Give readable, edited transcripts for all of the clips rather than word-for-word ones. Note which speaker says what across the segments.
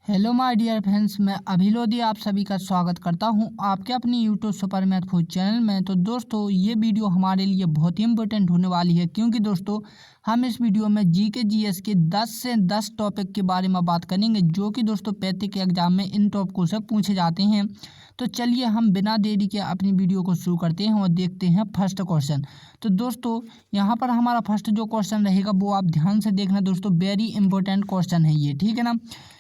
Speaker 1: Hello my dear friends, मैं अभिलोदी आप सभी का स्वागत करता हूं आपके अपनी YouTube super math food channel में। तो दोस्तों, ये वीडियो हमारे लिए बहुत ही इंपॉर्टेंट होने वाली है, क्योंकि दोस्तों हम इस वीडियो में जीके जीएस के 10 से 10 टॉपिक के बारे में बात करेंगे, जो कि दोस्तों पैतृक एग्जाम में इन टॉपिकों से पूछे जाते हैं। तो चलिए हम बिना देरी के अपनी वीडियो को शुरू करते हैं और देखते हैं फर्स्ट क्वेश्चन। तो दोस्तों यहाँ पर हमारा फर्स्ट जो क्वेश्चन रहेगा वो आप ध्यान से देखना दोस्तों, वेरी इंपॉर्टेंट क्वेश्चन है ये, ठीक है ना।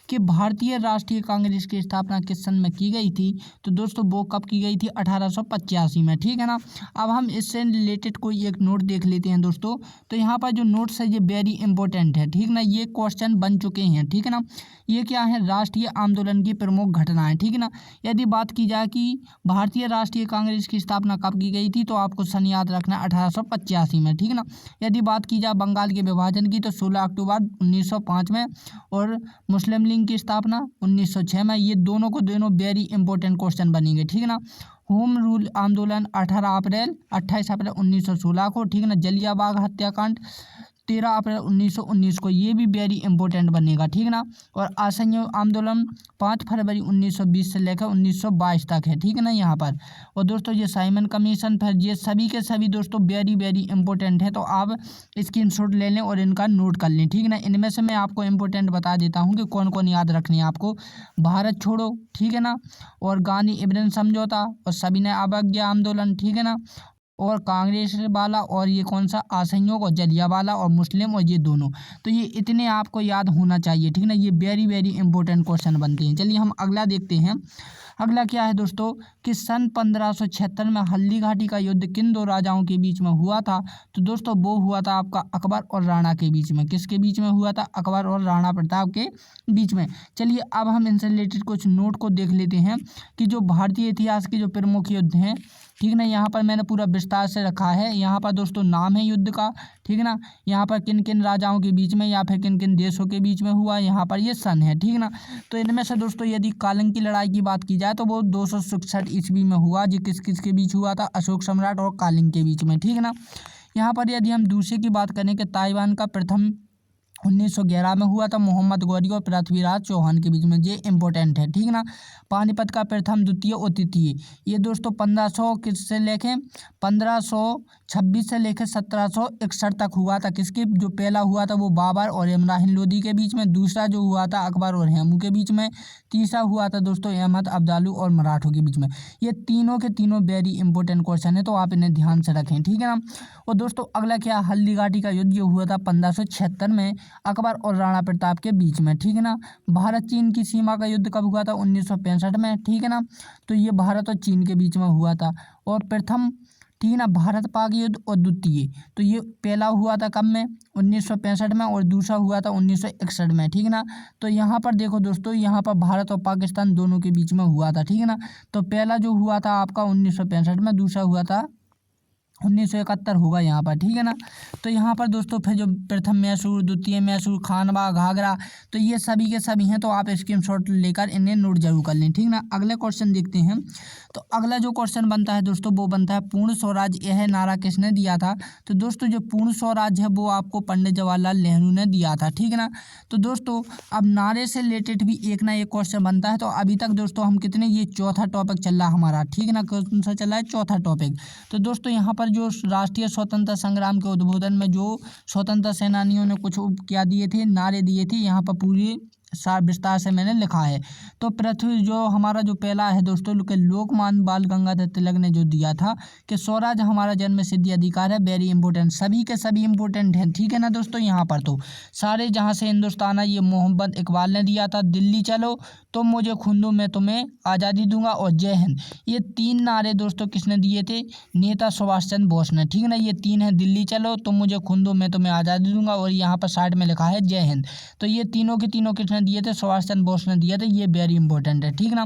Speaker 1: कि भारतीय राष्ट्रीय कांग्रेस की स्थापना किस सन में की गई थी? तो दोस्तों वो कब की गई थी? 1885 में, ठीक है ना। अब हम इससे रिलेटेड कोई एक नोट देख लेते हैं दोस्तों। तो यहाँ पर जो नोट्स है ये वेरी इंपॉर्टेंट है, ठीक ना। ये क्वेश्चन बन चुके हैं, ठीक है ना। ये क्या है? राष्ट्रीय आंदोलन की प्रमुख घटनाएं, ठीक है ना। यदि बात की जाए कि भारतीय राष्ट्रीय कांग्रेस की स्थापना कब की गई थी, तो आपको सन याद रखना 1885 में, ठीक है ना। यदि बात की जाए बंगाल के विभाजन की, तो 16 अक्टूबर 1905 में, और मुस्लिम लीग की स्थापना 1906 में। ये दोनों को दोनों वेरी इंपॉर्टेंट क्वेश्चन बनेंगे, ठीक है ना। होम रूल आंदोलन 28 अप्रैल 1916 को, ठीक है ना। जलियांवाला हत्याकांड 13 अप्रैल 1919 को, ये भी वेरी इंपॉर्टेंट बनेगा, ठीक है ना। और असहयोग आंदोलन 5 फरवरी 1920 से लेकर 1922 तक है, ठीक है ना यहाँ पर। और दोस्तों ये साइमन कमीशन, फिर ये सभी के सभी दोस्तों वेरी वेरी इंपॉर्टेंट है। तो आप स्क्रीनशॉट ले लें और इनका नोट कर लें, ठीक है ना। इनमें से मैं आपको इंपॉर्टेंट बता देता हूँ कि कौन कौन याद रखनी है आपको। भारत छोड़ो, ठीक है ना, और गांधी इब्राहिम समझौता, और सविनय अवज्ञा आंदोलन, ठीक है ना, और कांग्रेस वाला, और ये कौन सा? असहयोग, और जलियांवाला, और मुस्लिम, और ये दोनों। तो ये इतने आपको याद होना चाहिए, ठीक है ना। ये वेरी वेरी इंपॉर्टेंट क्वेश्चन बनते हैं। चलिए हम अगला देखते हैं। अगला क्या है दोस्तों कि सन 1576 में हल्दी घाटी का युद्ध किन दो राजाओं के बीच में हुआ था? तो दोस्तों वो हुआ था आपका अकबर और राणा के बीच में। किसके बीच में हुआ था? अकबर और राणा प्रताप के बीच में। चलिए अब हम इनसे रिलेटेड कुछ नोट को देख लेते हैं कि जो भारतीय इतिहास के जो प्रमुख युद्ध हैं, ठीक है ना, यहाँ पर मैंने पूरा विस्तार से रखा है। यहाँ पर दोस्तों नाम है युद्ध का, ठीक है ना। यहाँ पर किन किन राजाओं के बीच में या फिर किन किन देशों के बीच में हुआ, यहाँ पर ये सन है, ठीक है ना। तो इनमें से दोस्तों यदि कालिंग की लड़ाई की बात की जाए तो वो 266 ईस्वी में हुआ। जी किस किस के बीच हुआ था? अशोक सम्राट और कालिंग के बीच में, ठीक है ना। यहाँ पर यदि हम दूसरे की बात करें कि ताइवान का प्रथम 1911 में हुआ था, मोहम्मद गौरी और पृथ्वीराज चौहान के बीच में। ये इंपॉर्टेंट है, ठीक है ना। पानीपत का प्रथम, द्वितीय और तृतीय, ये दोस्तों 1500 किससे लेके 1526 से लेकर 1761 तक हुआ था। किसके? जो पहला हुआ था वो बाबर और इब्राहिम लोदी के बीच में, दूसरा जो हुआ था अकबर और हेमू के बीच में, तीसरा हुआ था दोस्तों अहमद अब्दालू और मराठों के बीच में। ये तीनों के तीनों वेरी इंपॉर्टेंट क्वेश्चन है, तो आप इन्हें ध्यान से रखें, ठीक है ना। और दोस्तों अगला क्या? हल्दी घाटी का युद्ध जो हुआ था 1576 में अकबर और राणा प्रताप के बीच में, ठीक है ना। भारत चीन की सीमा का युद्ध कब हुआ था? 1965 में, ठीक है ना। तो ये भारत और चीन के बीच में हुआ था। और प्रथम, ठीक है ना, भारत पाक युद्ध, और द्वितीय, तो ये पहला हुआ था कब में? 1965 में, और दूसरा हुआ था 1961 में, ठीक है ना। तो यहाँ पर देखो दोस्तों, यहाँ पर भारत और पाकिस्तान दोनों के बीच में हुआ था, ठीक है ना। तो पहला जो हुआ था आपका 1965 में, दूसरा हुआ था 1971 होगा यहाँ पर, ठीक है ना। तो यहाँ पर दोस्तों फिर जो प्रथम मैसूर, द्वितीय मैसूर, खानवा, घाघरा, तो ये सभी के सभी हैं। तो आप स्क्रीनशॉट लेकर इन्हें नोट जरूर कर लें, ठीक ना। अगले क्वेश्चन देखते हैं। तो अगला जो क्वेश्चन बनता है दोस्तों वो बनता है पूर्ण स्वराज यह नारा किसने दिया था? तो दोस्तों जो पूर्ण स्वराज है वो आपको पंडित जवाहरलाल नेहरू ने दिया था, ठीक है ना। तो दोस्तों अब नारे से रिलेटेड भी एक ना एक क्वेश्चन बनता है। तो अभी तक दोस्तों हम कितने, ये चौथा टॉपिक चल रहा है हमारा, ठीक है ना। कौन सा चल रहा है? चौथा टॉपिक। तो दोस्तों यहाँ पर जो राष्ट्रीय स्वतंत्रता संग्राम के उद्बोधन में जो स्वतंत्रता सेनानियों ने कुछ क्या दिए थे, नारे दिए थे, यहाँ पर पूरी विस्तार से मैंने लिखा है। तो पृथ्वी जो हमारा जो पहला है दोस्तों कि लोकमान्य बाल गंगाधर तिलक ने जो दिया था कि स्वराज हमारा जन्म सिद्ध अधिकार है। वेरी इंपॉर्टेंट, सभी के सभी इंपॉर्टेंट हैं, ठीक है ना दोस्तों। यहाँ पर तो सारे जहाँ से हिंदुस्तान है, ये मोहम्मद इकबाल ने दिया था। दिल्ली चलो तुम मुझे खून दो मैं तुम्हें आज़ादी दूंगा, और जय हिंद, ये तीन नारे दोस्तों किसने दिए थे? नेता सुभाष चंद्र बोस ने, ठीक है ना। ये तीन है, दिल्ली चलो तुम मुझे खून दो मैं तुम्हें आज़ादी दूंगा, और यहाँ पर साइड में लिखा है जय हिंद। तो ये तीनों के तीनों किसने दिए थे? सुभाष चंद्र बोस ने दिए थे। ये वेरी इंपॉर्टेंट है, ठीक है ना।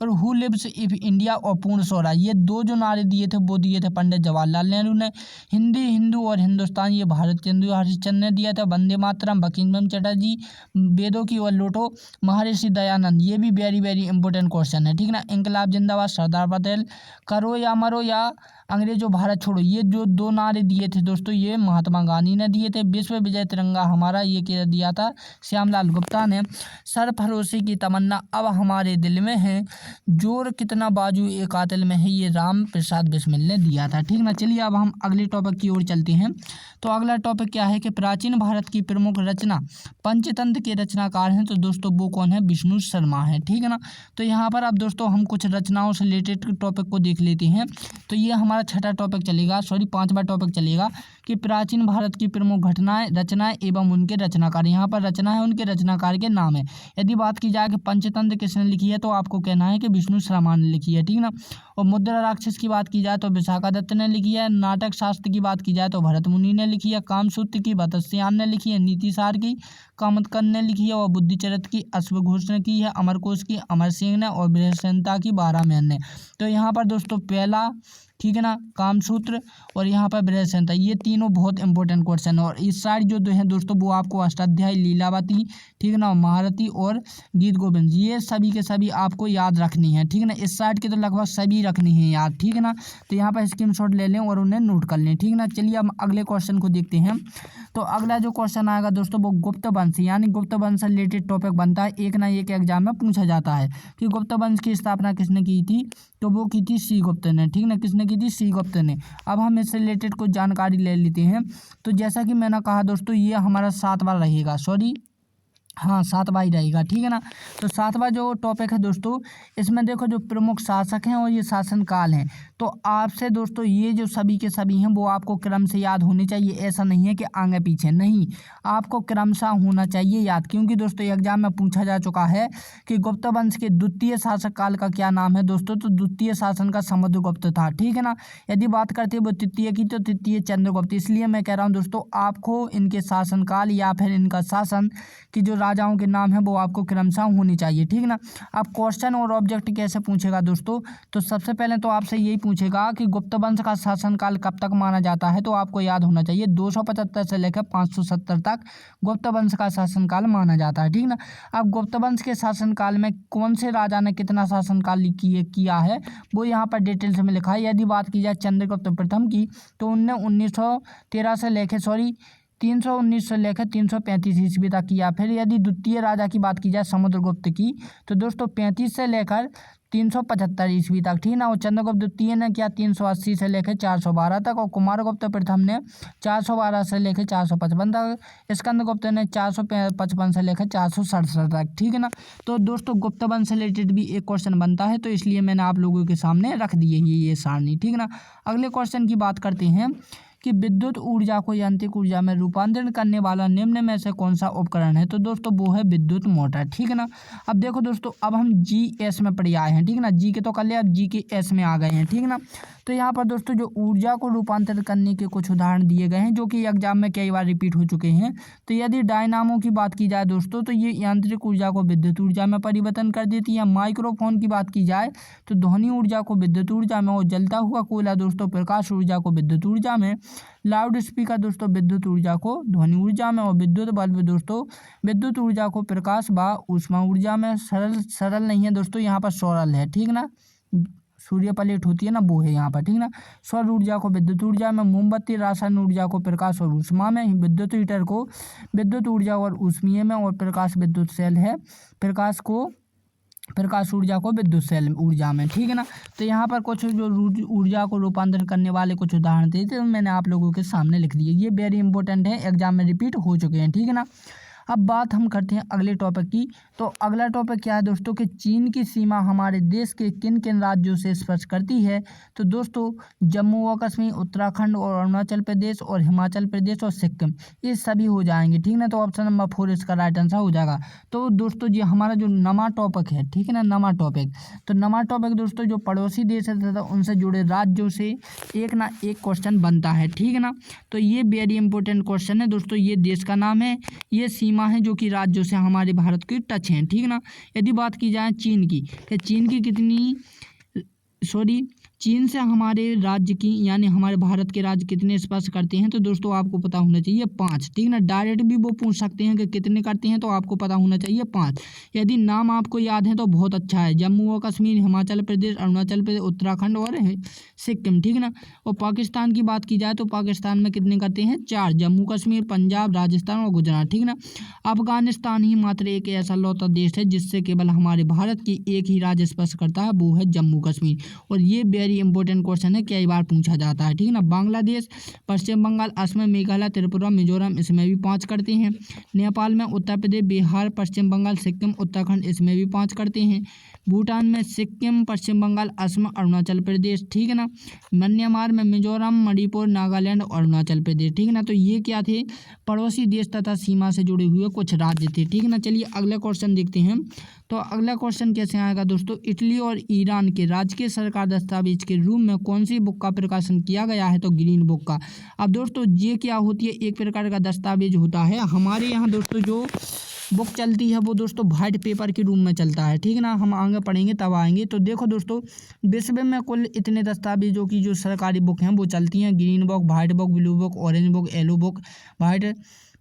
Speaker 1: और हु लिव्स इफ इंडिया और पूर्ण स्वराज, ये दो जो नारे दिए थे वो दिए थे पंडित जवाहरलाल नेहरू ने। हिंदी, हिंदू और हिंदुस्तान, ये भारत चंद्र हरिश्चंद्र ने दिया था। वंदे मातरम बंकिम चटर्जी, वेदों की ओर लौटो महर्षि दयानंद, ये भी वेरी वेरी इंपॉर्टेंट क्वेश्चन है, ठीक है ना। इंकलाब जिंदाबाद सरदार पटेल, करो या मरो या अंग्रेजों भारत छोड़ो, ये जो 2 नारे दिए थे दोस्तों, ये महात्मा गांधी ने दिए थे। विश्व विजय तिरंगा हमारा, ये क्या दिया था, श्यामलाल गुप्ता ने। सरफरोशी की तमन्ना अब हमारे दिल में है, जोर कितना बाजू एक कातिल में है, ये राम प्रसाद बिस्मिल ने दिया था। ठीक ना, चलिए अब हम अगले टॉपिक की ओर चलते हैं। तो अगला टॉपिक क्या है कि प्राचीन भारत की प्रमुख रचना पंचतंत्र के रचनाकार हैं, तो दोस्तों वो कौन है, विष्णु शर्मा है। ठीक है ना, तो यहाँ पर अब दोस्तों हम कुछ रचनाओं से रिलेटेड टॉपिक को देख लेते हैं। तो ये हमारा छठा टॉपिक चलेगा, सॉरी 5वां टॉपिक चलेगा कि प्राचीन भारत की प्रमुख घटनाएं, रचनाएं एवं उनके रचनाकार। यहाँ पर रचना है, उनके रचनाकार के नाम है। यदि बात की जाए कि पंचतंत्र किसने लिखी है, तो आपको कहना है कि विष्णु शर्मा ने लिखी है। ठीक ना, और मुद्रा राक्षस की बात की जाए तो विशाखा दत्त ने लिखी है। नाटक शास्त्र की बात की जाए तो भरत मुनि ने लिखी है। कामसूत्र की भरतसिंह ने लिखी है। नीतिसार की कामतकर ने लिखी है। और बुद्धिचरित्र की अश्वघोष ने की है। अमरकोश की अमर सिंह ने, और बृहस्पति की बारहमैन ने। तो यहाँ पर दोस्तों पहला, ठीक है ना, कामसूत्र और यहाँ पर बृहस्पति, ये तीनों बहुत इंपॉर्टेंट क्वेश्चन है। और इस साइड जो है दोस्तों वो आपको अष्टाध्यायी, लीलावती, ठीक है ना, महारथी और गीत गोविंद, ये सभी के सभी आपको याद रखनी है। ठीक है ना, इस साइड के तो लगभग सभी रखनी है याद। ठीक है ना, तो यहाँ पर स्क्रीनशॉट ले लें और उन्हें नोट कर लें। ठीक है ना, चलिए हम अगले क्वेश्चन को देखते हैं। तो अगला जो क्वेश्चन आएगा दोस्तों वो गुप्त वंश, यानी गुप्त वंश से रिलेटेड टॉपिक बनता है। एक ना एक एग्जाम में पूछा जाता है कि गुप्त वंश की स्थापना किसने की थी, तो वो की थी श्रीगुप्त ने। ठीक ना, किसने की थी, श्रीगुप्त ने। अब हम इससे रिलेटेड कुछ जानकारी ले लेते हैं। तो जैसा कि मैंने कहा दोस्तों, ये हमारा 7वां रहेगा, सॉरी हाँ 7वां ही रहेगा। ठीक है ना, तो 7वां जो टॉपिक है दोस्तों, इसमें देखो जो प्रमुख शासक हैं और ये शासनकाल हैं। तो आपसे दोस्तों ये जो सभी के सभी हैं वो आपको क्रम से याद होने चाहिए। ऐसा नहीं है कि आगे पीछे, नहीं, आपको क्रमशः होना चाहिए याद। क्योंकि दोस्तों एग्जाम में पूछा जा चुका है कि गुप्त वंश के द्वितीय शासक काल का क्या नाम है दोस्तों, तो द्वितीय शासन का समुद्रगुप्त था। ठीक है ना, यदि बात करते हैं वो तृतीय की, तो तृतीय चंद्रगुप्त। इसलिए मैं कह रहा हूँ दोस्तों, आपको इनके शासनकाल या फिर इनका शासन की जो राजाओं के नाम है वो आपको क्रमशः होनी चाहिए। ठीक ना, अब क्वेश्चन और ऑब्जेक्ट कैसे पूछेगा दोस्तों, तो सबसे पहले तो आपसे यही पूछेगा कि गुप्त वंश का शासनकाल कब तक माना जाता है। तो आपको याद होना चाहिए 275 से लेकर 570 तक गुप्त वंश का शासनकाल माना जाता है। ठीक ना, अब गुप्त वंश के शासनकाल में कौन से राजा ने कितना शासनकाल किया है वो यहाँ पर डिटेल्स में लिखा है। यदि बात की जाए चंद्रगुप्त प्रथम की, तो उनने 1913 से लेकर 319 से लेकर 335 ईस्वी तक किया। फिर यदि द्वितीय राजा की बात की जाए समुद्रगुप्त की, तो दोस्तों 35 से लेकर 375 ईस्वी तक। ठीक ना, और चंद्रगुप्त द्वितीय ने किया 380 से लेकर 412 तक। और कुमारगुप्त प्रथम ने 412 से लेकर 455 तक। स्कंदगुप्त ने 455 से लेकर 467 तक। ठीक है ना, तो दोस्तों गुप्त वंश से रिलेटेड भी एक क्वेश्चन बनता है, तो इसलिए मैंने आप लोगों के सामने रख दिए ये सारणी। ठीक है ना, अगले क्वेश्चन की बात करते हैं कि विद्युत ऊर्जा को यांत्रिक ऊर्जा में रूपांतरण करने वाला निम्न में से कौन सा उपकरण है, तो दोस्तों वो है विद्युत मोटर। ठीक है ना, अब देखो दोस्तों, अब हम GS में पढ़े आए हैं। ठीक है ना, जी के तो कर लिया, अब GS में आ गए हैं। ठीक है ना, तो यहाँ पर दोस्तों जो ऊर्जा को रूपांतरित करने के कुछ उदाहरण दिए गए हैं जो कि एग्जाम में कई बार रिपीट हो चुके हैं। तो यदि डायनामो की बात की जाए दोस्तों, तो ये यांत्रिक ऊर्जा को विद्युत ऊर्जा में परिवर्तन कर देती है। माइक्रोफोन की बात की जाए तो ध्वनि ऊर्जा को विद्युत ऊर्जा में, और जलता हुआ कोयला दोस्तों प्रकाश ऊर्जा को विद्युत ऊर्जा में। लाउड स्पीकर दोस्तों विद्युत ऊर्जा को ध्वनि ऊर्जा में, और विद्युत बल्ब दोस्तों विद्युत ऊर्जा को प्रकाश व ऊष्मा ऊर्जा में। सरल नहीं है दोस्तों, यहाँ पर सौरल है। ठीक ना, सूर्य प्लेट होती है ना, वो है यहाँ पर। ठीक ना, सौर ऊर्जा को विद्युत ऊर्जा में। मोमबत्ती रासायनिक ऊर्जा को प्रकाश और ऊष्मा में। विद्युत हीटर को विद्युत ऊर्जा और ऊष्मीय में। और प्रकाश विद्युत सेल है, प्रकाश ऊर्जा को विद्युत सेल ऊर्जा में। ठीक है ना, तो यहाँ पर कुछ जो ऊर्जा को रूपांतरण करने वाले कुछ उदाहरण थे तो मैंने आप लोगों के सामने लिख दिए। ये वेरी इंपॉर्टेंट है, एग्जाम में रिपीट हो चुके हैं। ठीक है ना, अब बात हम करते हैं अगले टॉपिक की। तो अगला टॉपिक क्या है दोस्तों कि चीन की सीमा हमारे देश के किन किन राज्यों से स्पर्श करती है। तो दोस्तों जम्मू व कश्मीर, उत्तराखंड और अरुणाचल प्रदेश और हिमाचल प्रदेश और सिक्किम, ये सभी हो जाएंगे। ठीक ना, तो ऑप्शन नंबर 4 इसका राइट आंसर हो जाएगा। तो दोस्तों ये हमारा जो नमा टॉपिक है, ठीक है ना, नमा टॉपिक, तो नमा टॉपिक दोस्तों जो पड़ोसी देश है तथा उनसे जुड़े राज्यों से एक ना एक क्वेश्चन बनता है। ठीक है ना, तो ये वेरी इंपॉर्टेंट क्वेश्चन है दोस्तों। ये देश का नाम है, ये सीमा है जो कि राज्यों से हमारे भारत की टच हैं। ठीक है ना, यदि बात की जाए चीन की, कि चीन की कितनी चीन से हमारे राज्य की यानी हमारे भारत के राज्य कितने स्पर्श करते हैं, तो दोस्तों आपको पता होना चाहिए 5। ठीक ना, डायरेक्ट भी वो पूछ सकते हैं कि कितने करते हैं, तो आपको पता होना चाहिए 5। यदि नाम आपको याद है तो बहुत अच्छा है। जम्मू और कश्मीर, हिमाचल प्रदेश, अरुणाचल प्रदेश, उत्तराखंड और सिक्किम। ठीक ना। और पाकिस्तान की बात की जाए तो पाकिस्तान में कितने करते हैं, 4। जम्मू कश्मीर, पंजाब, राजस्थान और गुजरात। ठीक ना। अफगानिस्तान ही मात्र एक ऐसा लौता देश है जिससे केवल हमारे भारत की एक ही राज्य स्पर्श करता है, वो है जम्मू कश्मीर। और ये वेरी इंपॉर्टेंट क्वेश्चन है, कई बार पूछा जाता है। ठीक ना। बांग्लादेश, पश्चिम बंगाल, असम, मेघालय, त्रिपुरा, मिजोरम, इसमें भी 5 करते हैं। नेपाल में उत्तर प्रदेश, बिहार, पश्चिम बंगाल, सिक्किम, उत्तराखंड, इसमें भी 5 करते हैं। भूटान में सिक्किम, पश्चिम बंगाल, असम, अरुणाचल प्रदेश। ठीक है ना। म्यांमार में मिजोरम, मणिपुर, नागालैंड और अरुणाचल प्रदेश। ठीक है ना। तो ये क्या थे, पड़ोसी देश तथा सीमा से जुड़े हुए कुछ राज्य थे। ठीक है ना। चलिए अगला क्वेश्चन देखते हैं। तो अगला क्वेश्चन कैसे आएगा दोस्तों, इटली और ईरान के राजकीय सरकार दस्तावेज के रूप में कौन सी बुक का प्रकाशन किया गया है, तो ग्रीन बुक का। अब दोस्तों ये क्या होती है, एक प्रकार का दस्तावेज होता है। हमारे यहाँ दोस्तों जो बुक चलती है वो दोस्तों वाइट पेपर के रूप में चलता है। ठीक है ना, हम आगे पढ़ेंगे तब आएंगे। तो देखो दोस्तों, विश्व में कुल इतने दस्तावेजों की जो सरकारी बुक हैं वो चलती हैं, green book, white book, blue book, orange book, yellow book, white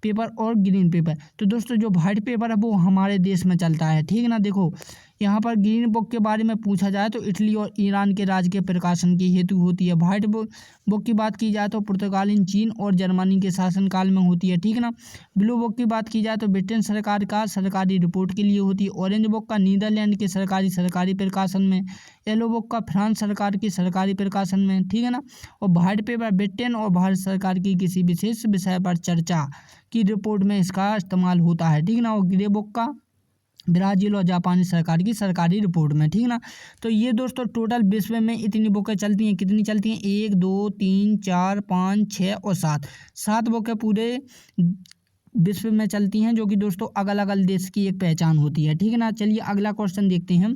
Speaker 1: paper और ग्रीन पेपर। तो दोस्तों जो वाइट पेपर है वो हमारे देश में चलता है। ठीक है ना। देखो यहाँ पर ग्रीन बुक के बारे में पूछा जाए तो इटली और ईरान के राज्य के प्रकाशन की हेतु होती है। वाइट बुक की बात की जाए तो पुर्तगालीन, चीन और जर्मनी के शासनकाल में होती है। ठीक है ना। ब्लू बुक की बात की जाए तो ब्रिटेन सरकार का सरकारी रिपोर्ट के लिए होती है। ऑरेंज बुक का नीदरलैंड के सरकारी प्रकाशन में। येलो बुक का फ्रांस सरकार की सरकारी प्रकाशन में। ठीक है ना। और वाइट पेपर ब्रिटेन और भारत सरकार की किसी विशेष विषय पर चर्चा की रिपोर्ट में इसका इस्तेमाल होता है। ठीक है ना। और ग्रे बुक का ब्राज़ील और जापानी सरकार की सरकारी रिपोर्ट में। ठीक है ना। तो ये दोस्तों टोटल विश्व में इतनी बुकें चलती हैं। कितनी चलती हैं, 1 2 3 4 5 6 और 7 बुकें पूरे विश्व में चलती हैं, जो कि दोस्तों अलग अलग देश की एक पहचान होती है। ठीक है ना। चलिए अगला क्वेश्चन देखते हैं।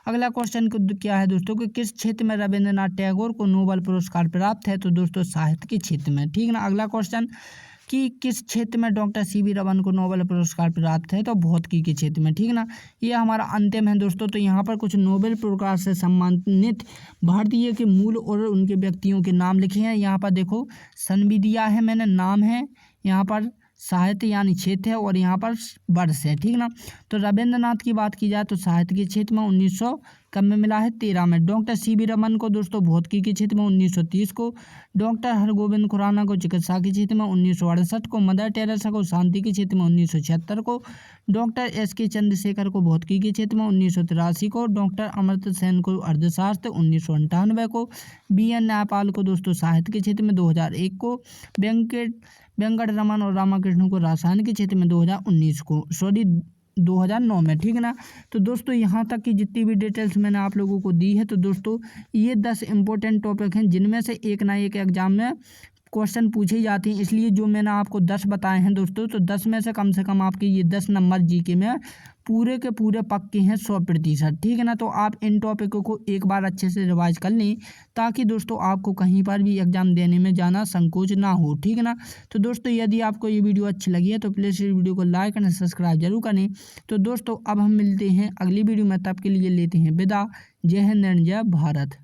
Speaker 1: अगला क्वेश्चन क्या है दोस्तों कि किस क्षेत्र में रविंद्रनाथ टैगोर को नोबेल पुरस्कार प्राप्त है, तो दोस्तों साहित्य के क्षेत्र में। ठीक है ना। अगला क्वेश्चन कि किस क्षेत्र में डॉक्टर CV रमन को नोबेल पुरस्कार प्राप्त है, तो भौतिकी के क्षेत्र में। ठीक है ना। ये हमारा अंतिम है दोस्तों। तो यहाँ पर कुछ नोबेल पुरस्कार से सम्मानित भारतीय के मूल और उनके व्यक्तियों के नाम लिखे हैं। यहाँ पर देखो सन भी दिया है मैंने, नाम है, यहाँ पर साहित्य यानी क्षेत्र है और यहाँ पर वर्ष है। ठीक ना। तो रविंद्रनाथ की बात की जाए तो साहित्य के क्षेत्र में 1900 कब में मिला है, 13 में। डॉक्टर CV रमन को दोस्तों भौतिकी के क्षेत्र में 1930 को। डॉक्टर हरगोविंद खुराना को चिकित्सा के क्षेत्र में 1968 को। मदर टेरेसा को शांति के क्षेत्र में 1976 को। डॉक्टर SK चंद्रशेखर को भौतिकी के क्षेत्र में 1983 को। डॉक्टर अमर्त्य सेन को अर्थशास्त्र 1998 को। BN न्यायपाल को दोस्तों साहित्य के क्षेत्र में 2001 को। वेंकट रमन और रामाकृष्ण को रसायन के क्षेत्र में 2019 को, 2009 में। ठीक है ना। तो दोस्तों यहाँ तक की जितनी भी डिटेल्स मैंने आप लोगों को दी है, तो दोस्तों ये 10 इंपॉर्टेंट टॉपिक हैं जिनमें से एक ना एक एग्जाम में क्वेश्चन पूछे जाते हैं। इसलिए जो मैंने आपको 10 बताए हैं दोस्तों, तो 10 में से कम आपके ये 10 नंबर GK में पूरे के पूरे पक्के हैं 100%। ठीक है ना। तो आप इन टॉपिकों को एक बार अच्छे से रिवाइज कर लें, ताकि दोस्तों आपको कहीं पर भी एग्जाम देने में जाना संकोच ना हो। ठीक है ना। तो दोस्तों यदि आपको ये वीडियो अच्छी लगी है तो प्लीज़ इस वीडियो को लाइक एंड सब्सक्राइब जरूर करें। तो दोस्तों अब हम मिलते हैं अगली वीडियो में, तब के लिए लेते हैं विदा। जय हिंद एंड जय भारत।